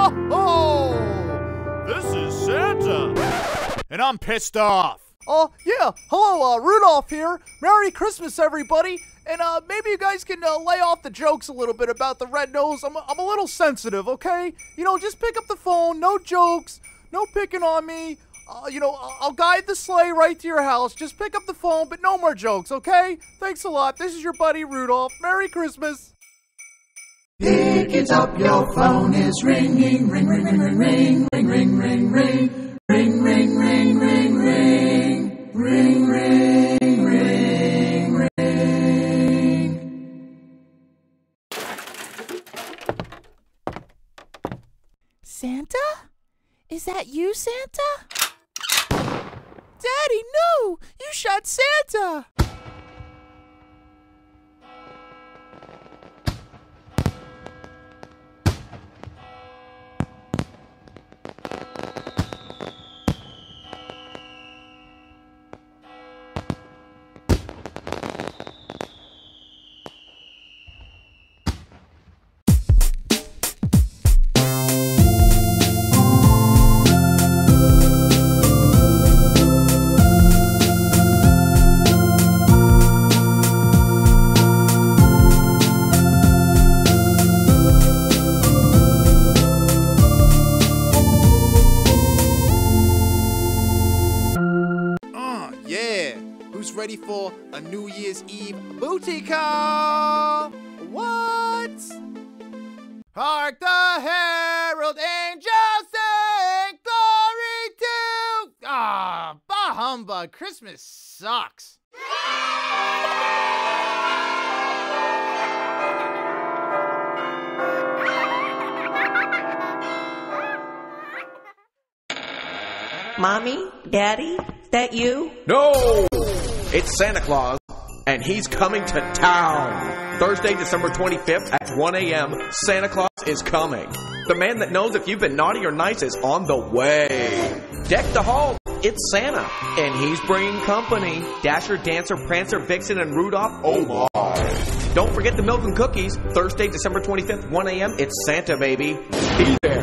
Ho, ho! This is Santa, and I'm pissed off. Yeah. Hello, Rudolph here. Merry Christmas, everybody. And, maybe you guys can, lay off the jokes a little bit about the red nose. I'm a little sensitive, okay? You know, just pick up the phone. No jokes. No picking on me. I'll guide the sleigh right to your house. Just pick up the phone, but no more jokes, okay? Thanks a lot. This is your buddy, Rudolph. Merry Christmas. Pick it up, your phone is ringing, ring, ring, ring, ring, ring, ring, ring, ring, ring, ring, ring, ring, ring, ring, ring, ring, ring, ring. Santa? Is that you, Santa? Daddy, no! You shot Santa! Who's ready for a New Year's Eve booty call? What? Hark the herald angels sing, glory to... bah humbug, Christmas sucks. Mommy? Daddy? Is that you? No! It's Santa Claus, and he's coming to town. Thursday, December 25th at 1 a.m., Santa Claus is coming. The man that knows if you've been naughty or nice is on the way. Deck the hall. It's Santa, and he's bringing company. Dasher, Dancer, Prancer, Vixen, and Rudolph. Oh my. Don't forget the milk and cookies. Thursday, December 25th, 1 a.m., it's Santa, baby. Be there.